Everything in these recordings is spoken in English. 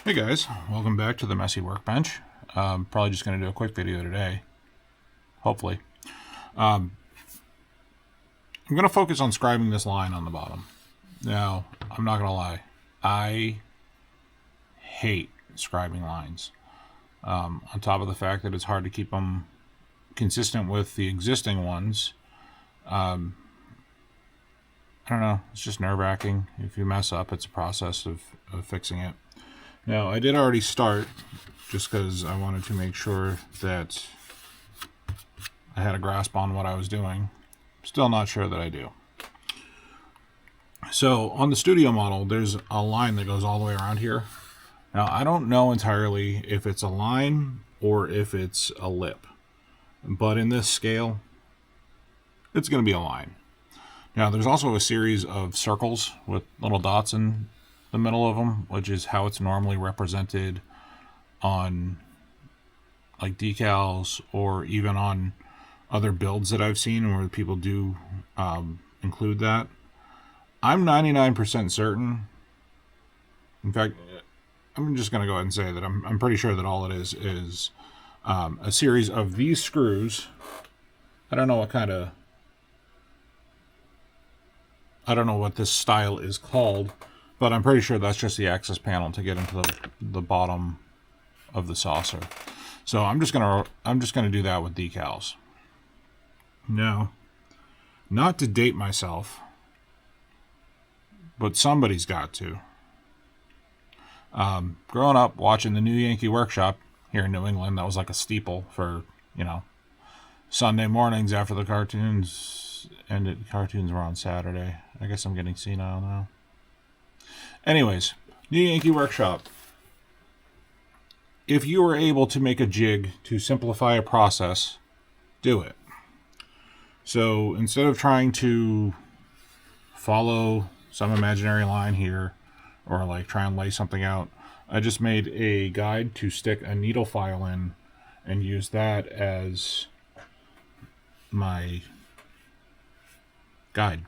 Hey guys, welcome back to the Messy Workbench. Probably just going to do a quick video today, hopefully. I'm going to focus on scribing this line on the bottom. Now, I'm not going to lie, I hate scribing lines. On top of the fact that it's hard to keep them consistent with the existing ones, I don't know, it's just nerve-wracking. If you mess up, it's a process of fixing it. Now, I did already start, just because I wanted to make sure that I had a grasp on what I was doing. Still not sure that I do. So, on the studio model, there's a line that goes all the way around here. Now, I don't know entirely if it's a line or if it's a lip. But in this scale, it's going to be a line. Now, there's also a series of circles with little dots in the middle of them, which is how it's normally represented on like decals or even on other builds that I've seen where people do include that. I'm 99% certain. In fact, I'm just going to go ahead and say that I'm pretty sure that all it is a series of these screws. I don't know what this style is called, but I'm pretty sure that's just the access panel to get into the bottom of the saucer. So I'm just gonna do that with decals. Now, not to date myself, but somebody's got to. Growing up watching the New Yankee Workshop here in New England, that was like a steeple for, Sunday mornings after the cartoons ended. Cartoons were on Saturday. I guess I'm getting senile now. Anyways, New Yankee Workshop. If you were able to make a jig to simplify a process, do it. So instead of trying to follow some imaginary line here or like try and lay something out, I just made a guide to stick a needle file in and use that as my guide.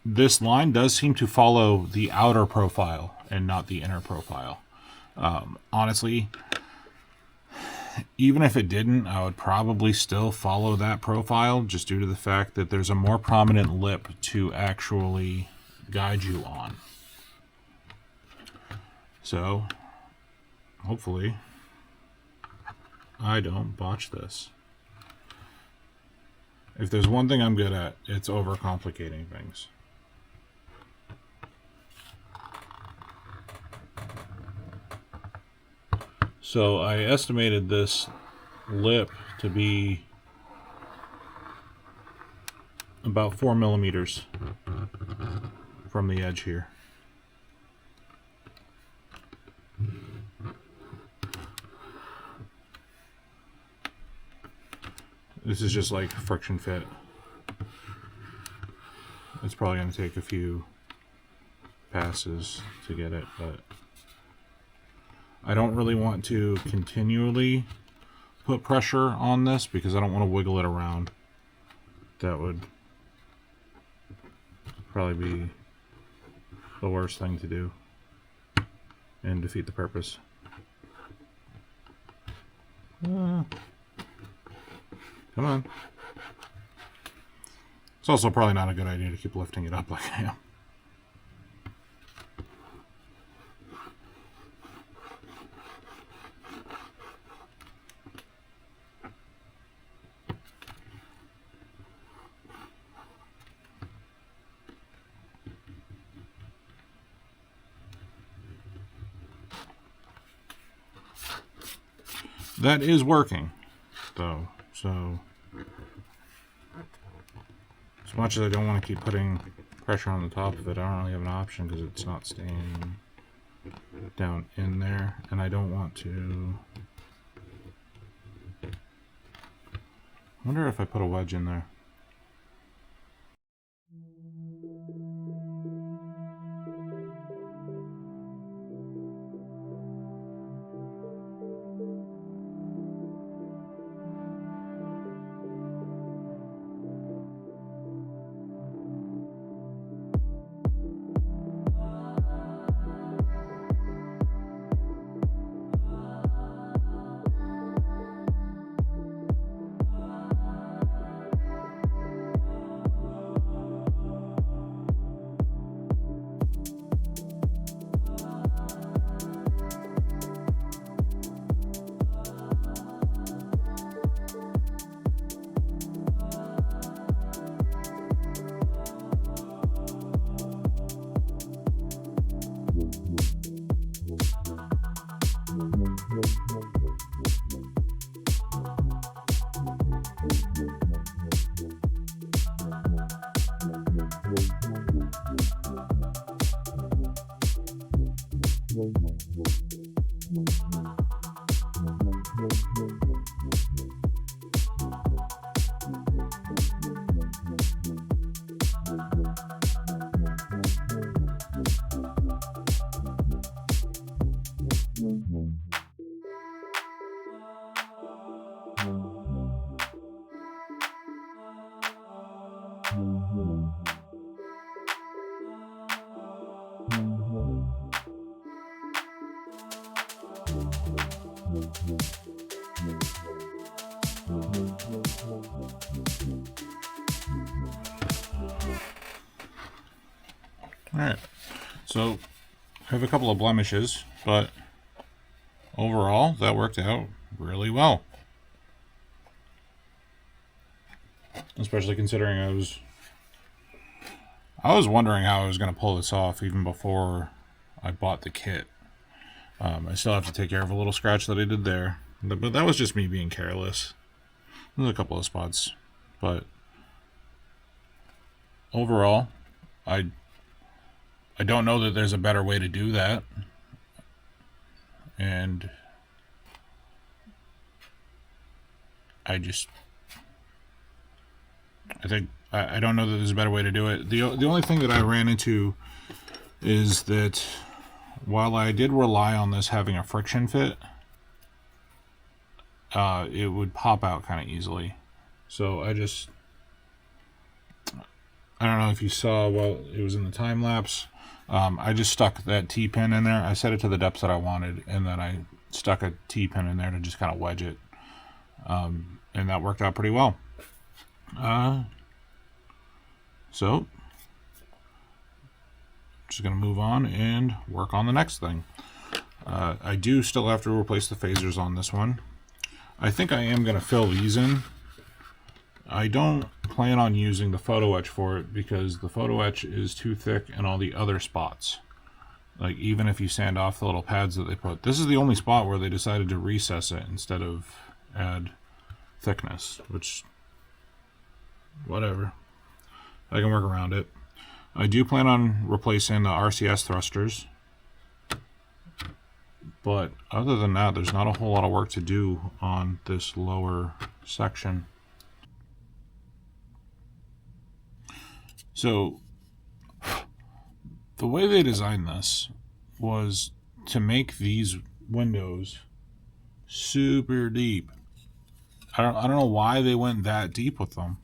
This line does seem to follow the outer profile and not the inner profile. Honestly, even if it didn't, I would probably still follow that profile just due to the fact that there's a more prominent lip to actually guide you on. So, hopefully, I don't botch this. If there's one thing I'm good at, it's overcomplicating things. So I estimated this lip to be about 4 millimeters from the edge here. This is just like friction fit. It's probably going to take a few passes to get it, but I don't really want to continually put pressure on this because I don't want to wiggle it around. That would probably be the worst thing to do and defeat the purpose. Come on. It's also probably not a good idea to keep lifting it up like I am. That is working, though, so as much as I don't want to keep putting pressure on the top of it, I don't really have an option because it's not staying down in there, and I don't want to. I wonder if I put a wedge in there. Alright, so I have a couple of blemishes, but overall that worked out really well. Especially considering I was wondering how I was going to pull this off even before I bought the kit. I still have to take care of a little scratch that I did there, but that was just me being careless. There's a couple of spots, but overall, I don't know that there's a better way to do that, and I think I don't know that there's a better way to do it. The only thing that I ran into is that while I did rely on this having a friction fit, it would pop out kind of easily. So I don't know if you saw while it was in the time lapse, I just stuck that T-pin in there. I set it to the depths that I wanted, and then I stuck a T-pin in there to just kind of wedge it. And that worked out pretty well. So, just going to move on and work on the next thing. I do still have to replace the phasers on this one. I think I am going to fill these in. I don't plan on using the photo etch for it because the photo etch is too thick in all the other spots. Like, even if you sand off the little pads that they put. This is the only spot where they decided to recess it instead of add thickness, which, whatever. I can work around it. I do plan on replacing the RCS thrusters. But other than that, there's not a whole lot of work to do on this lower section. So, the way they designed this was to make these windows super deep. I don't know why they went that deep with them.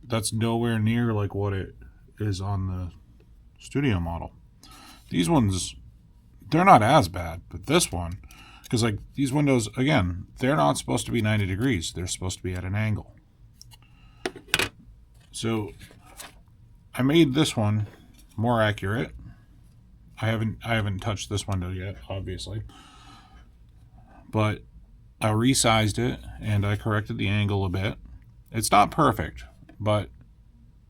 That's nowhere near like what it is on the studio model. These ones, they're not as bad, but this one, because like these windows, again, they're not supposed to be 90 degrees. They're supposed to be at an angle. So I made this one more accurate. I haven't touched this window yet, obviously, but I resized it and I corrected the angle a bit. It's not perfect, but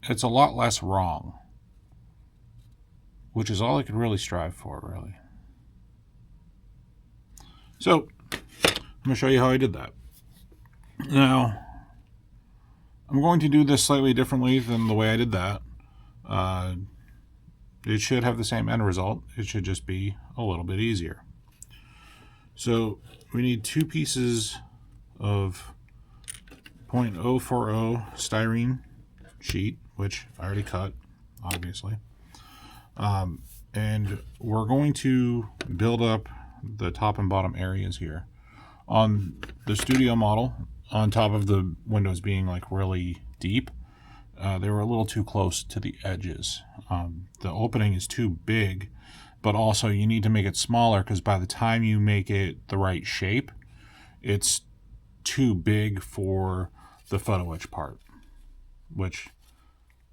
it's a lot less wrong, which is all I could really strive for, really. So, I'm going to show you how I did that. Now, I'm going to do this slightly differently than the way I did that. It should have the same end result. It should just be a little bit easier. So, we need 2 pieces of 0.040 styrene sheet, which I already cut, obviously. And we're going to build up the top and bottom areas here. On the studio model, on top of the windows being like really deep, they were a little too close to the edges. The opening is too big, but also you need to make it smaller because by the time you make it the right shape, it's too big for the photo etch part, which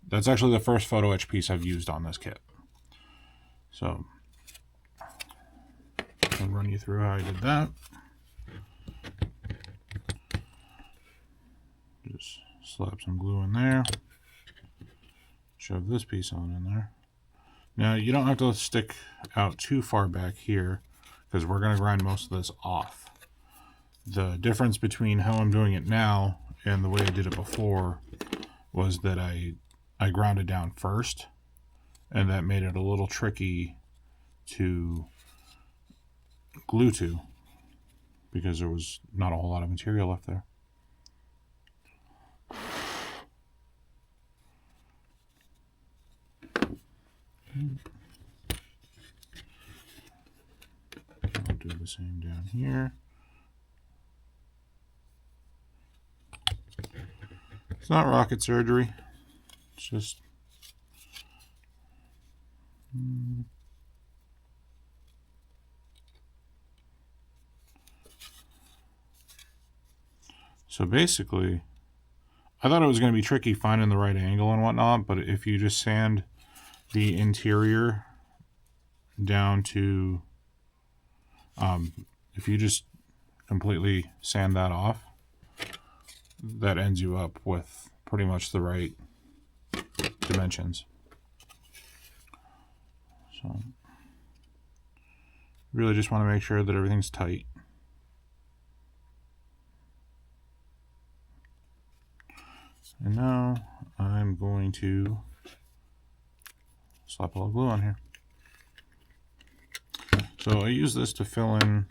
that's actually the first photo etch piece I've used on this kit. So I'll run you through how I did that. Just slap some glue in there. Shove this piece on in there. Now you don't have to stick out too far back here because we're going to grind most of this off. The difference between how I'm doing it now and the way I did it before was that I ground it down first, and that made it a little tricky to glue to because there was not a whole lot of material left there. I'll do the same down here. It's not rocket surgery. It's just So basically, I thought it was going to be tricky finding the right angle and whatnot, but if you just sand the interior down to, if you just completely sand that off, that ends you up with pretty much the right dimensions. So really just want to make sure that everything's tight. And now I'm going to slap a little glue on here. So I use this to fill in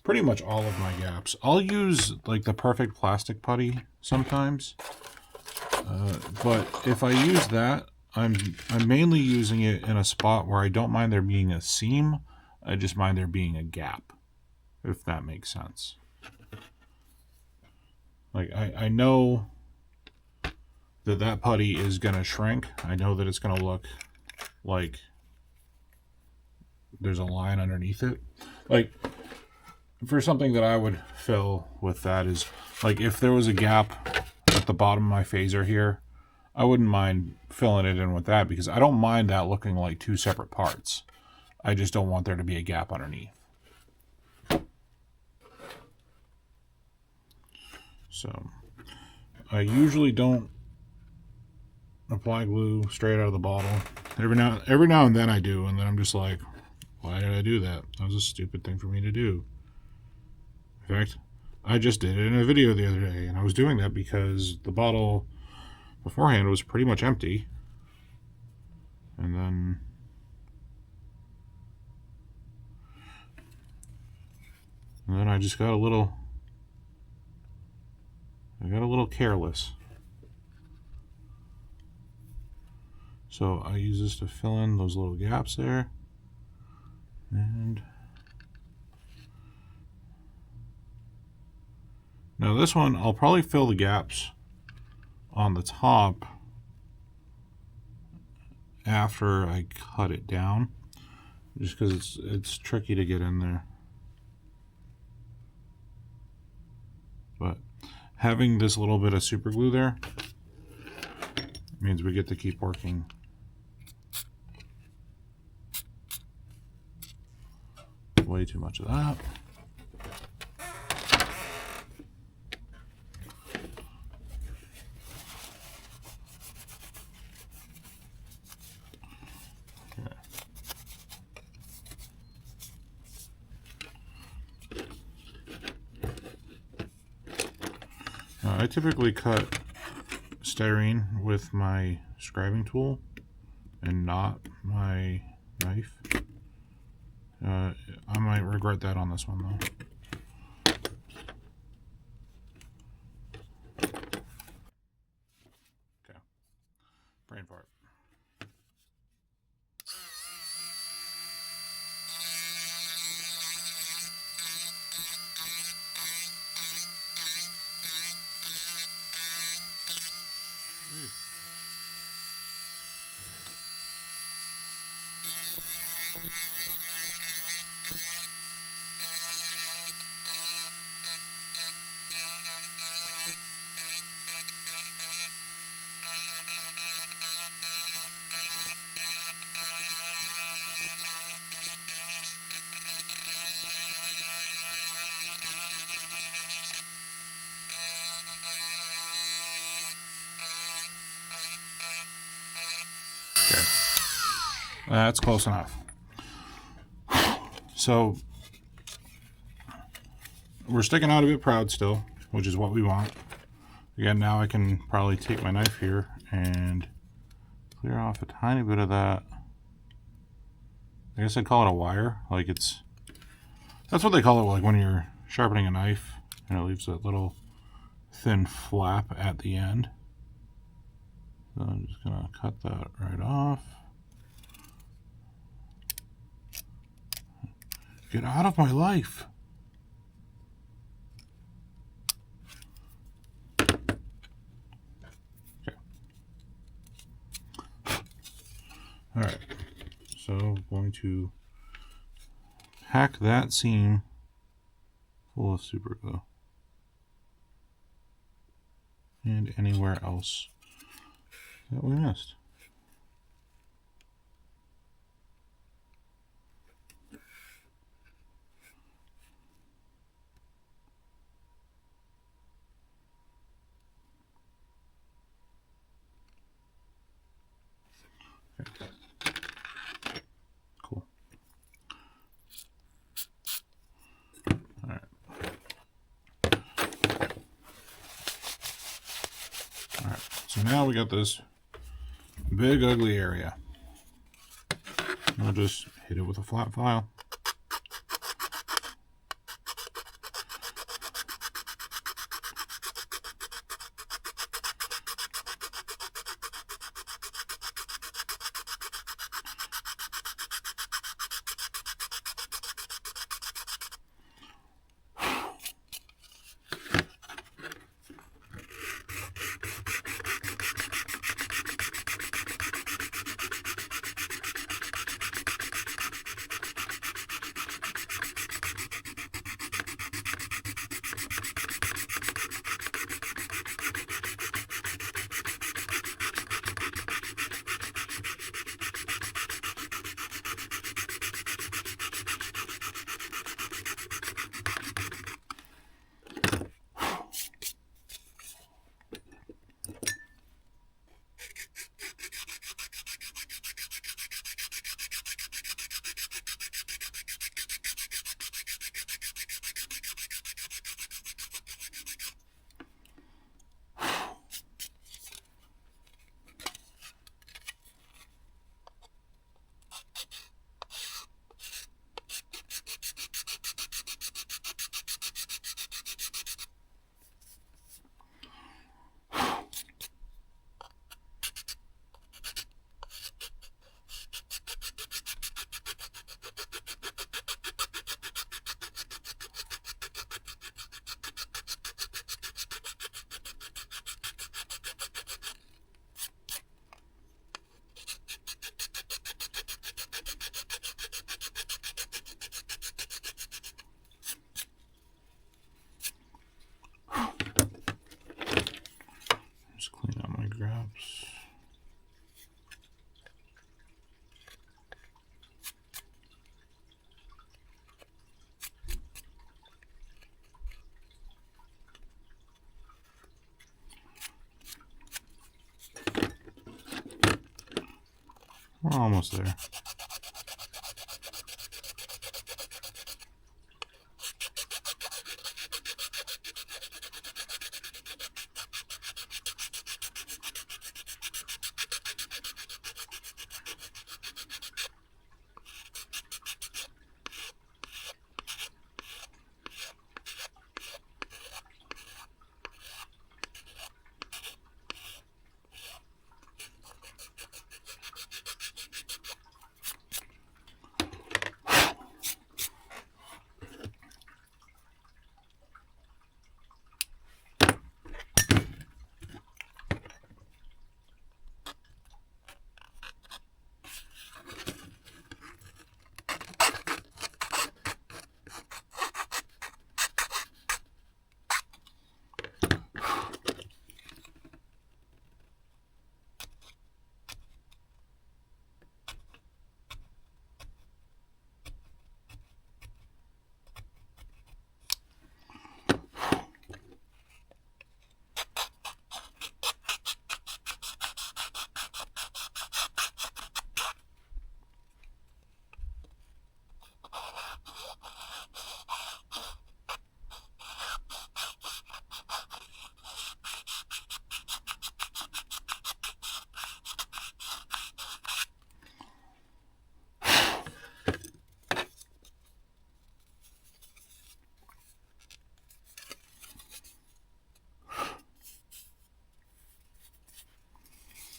pretty much all of my gaps. I'll use like the perfect plastic putty sometimes, but if I use that, I'm mainly using it in a spot where I don't mind there being a seam. I just mind there being a gap, if that makes sense. Like I know that putty is gonna shrink. I know that it's gonna look like there's a line underneath it. Like for something that I would fill with that is like if there was a gap at the bottom of my phaser here, I wouldn't mind filling it in with that because I don't mind that looking like two separate parts. I just don't want there to be a gap underneath. So I usually don't apply glue straight out of the bottle. Every now and then I do, and then I'm just like, why did I do that? That was a stupid thing for me to do. In fact, I just did it in a video the other day, and I was doing that because the bottle beforehand was pretty much empty. And then I just got a little careless. So I use this to fill in those little gaps there. And now this one, I'll probably fill the gaps on the top after I cut it down, just because it's tricky to get in there. But having this little bit of super glue there means we get to keep working. Way too much of that. Okay. Now, I typically cut styrene with my scribing tool and not my knife. I might regret that on this one though. Okay, brain fart. Okay, that's close enough. So we're sticking out a bit proud still, which is what we want. Again, now I can probably take my knife here and clear off a tiny bit of that. I guess I'd call it a wire. Like that's what they call it, like when you're sharpening a knife and it leaves that little thin flap at the end. So I'm just gonna cut that right off. Get out of my life. Okay. All right. So I'm going to pack that seam full of super glue. And anywhere else that we missed. Okay. Cool. All right. All right. So now we got this big ugly area. I'll just hit it with a flat file. Just clean out my grabs. We're almost there.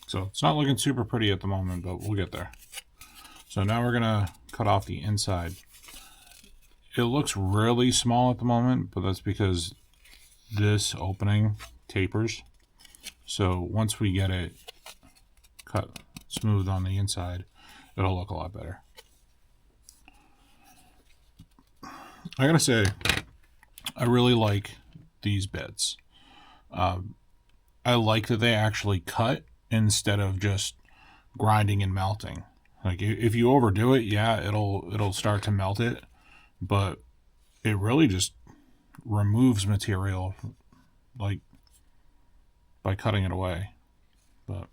So it's not looking super pretty at the moment, but we'll get there. So now we're gonna cut off the inside. It looks really small at the moment, but that's because this opening tapers. So once we get it cut smooth on the inside, it'll look a lot better. I gotta say, I really like these beds. I like that they actually cut instead of just grinding and melting. Like if you overdo it, yeah, it'll start to melt it, but it really just removes material like by cutting it away. But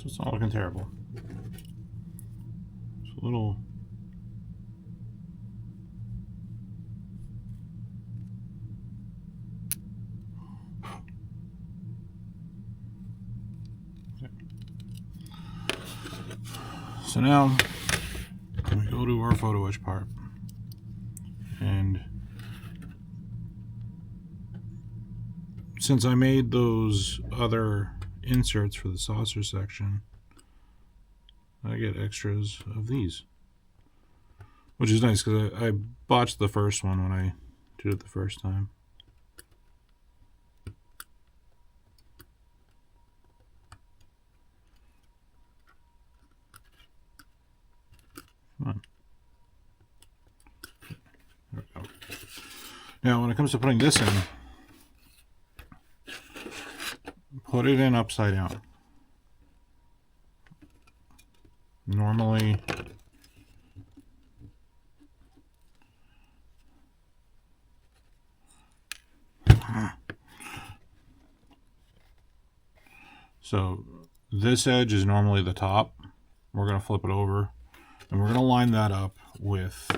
So it's not looking terrible. It's a little... So now we go to our photo etch part, and since I made those other inserts for the saucer section, I get extras of these, which is nice because I botched the first one when I did it the first time. Come on. There we go. Now, when it comes to putting this in, put it in upside down. Normally, so this edge is normally the top. We're going to flip it over, and we're going to line that up with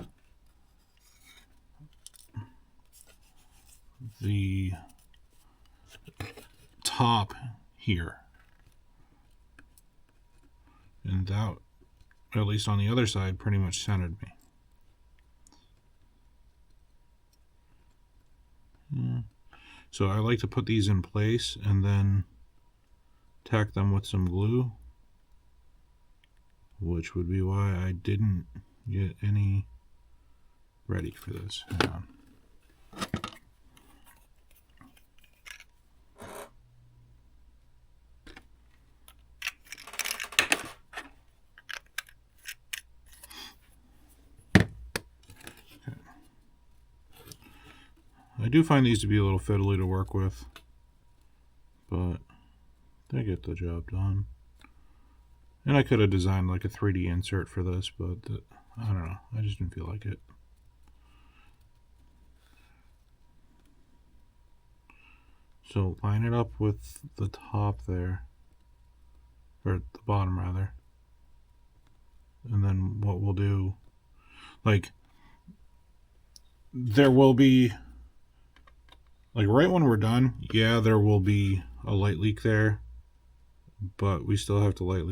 the top here. And that, at least on the other side, pretty much centered me. So I like to put these in place and then tack them with some glue, which would be why I didn't get any ready for this. Hang on. I do find these to be a little fiddly to work with, but they get the job done. And I could have designed like a 3D insert for this, but I don't know. I just didn't feel like it. So line it up with the top there, or the bottom rather. And then what we'll do, like, there will be, like right when we're done, yeah, there will be a light leak there, but we still have to light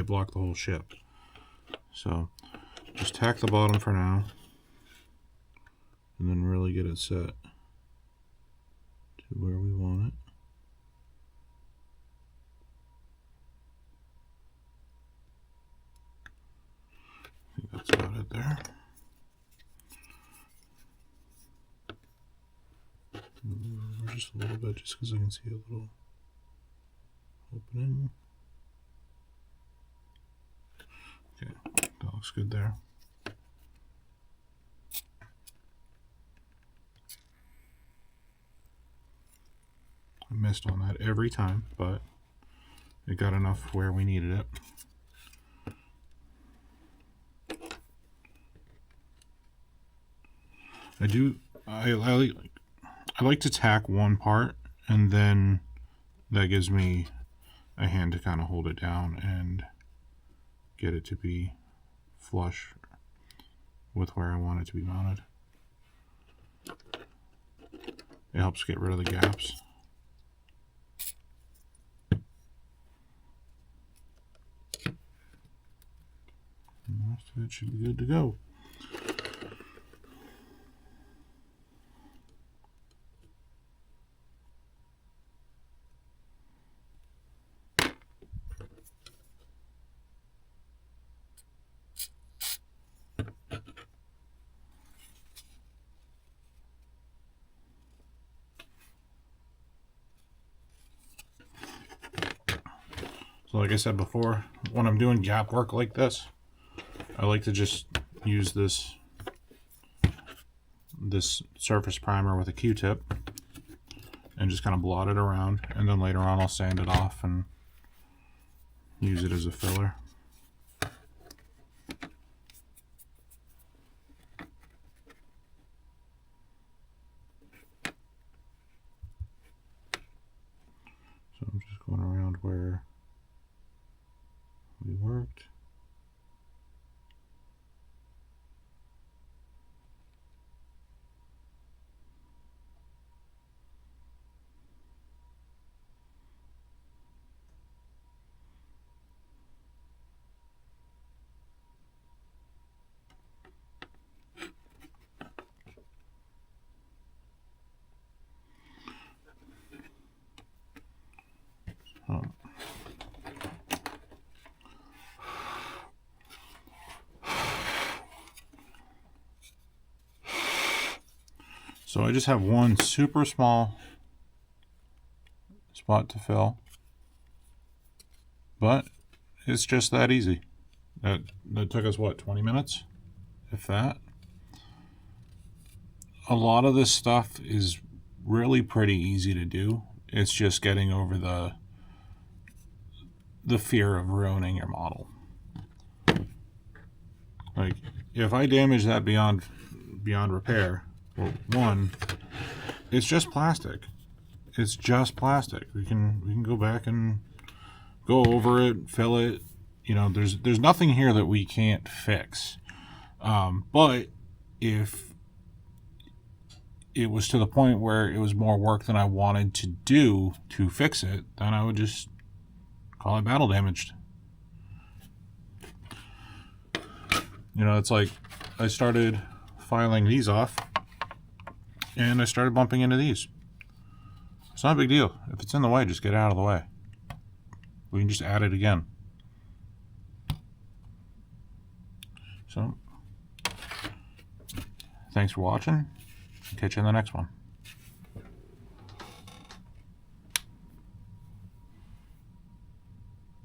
block the whole ship. So just tack the bottom for now, and then really get it set to where we want it. I think that's about it there. Just a little bit, just because I can see a little opening. Okay, that looks good there. I missed on that every time, but it got enough where we needed it. I like to tack one part, and then that gives me a hand to kind of hold it down and get it to be flush with where I want it to be mounted. It helps get rid of the gaps. And that should be good to go. So like I said before, when I'm doing gap work like this, I like to just use this surface primer with a Q-tip and just kind of blot it around, and then later on I'll sand it off and use it as a filler. So I'm just going around where be worked. So I just have one super small spot to fill, but it's just that easy. That took us, what, 20 minutes, if that. A lot of this stuff is really pretty easy to do. It's just getting over the fear of ruining your model. Like, if I damage that beyond repair, well, one, it's just plastic. It's just plastic. We can go back and go over it, fill it. You know, there's nothing here that we can't fix. But if it was to the point where it was more work than I wanted to do to fix it, then I would just call it battle damaged. You know, it's like I started filing these off and I started bumping into these. It's not a big deal. If it's in the way, just get it out of the way. We can just add it again. So, thanks for watching. Catch you in the next one.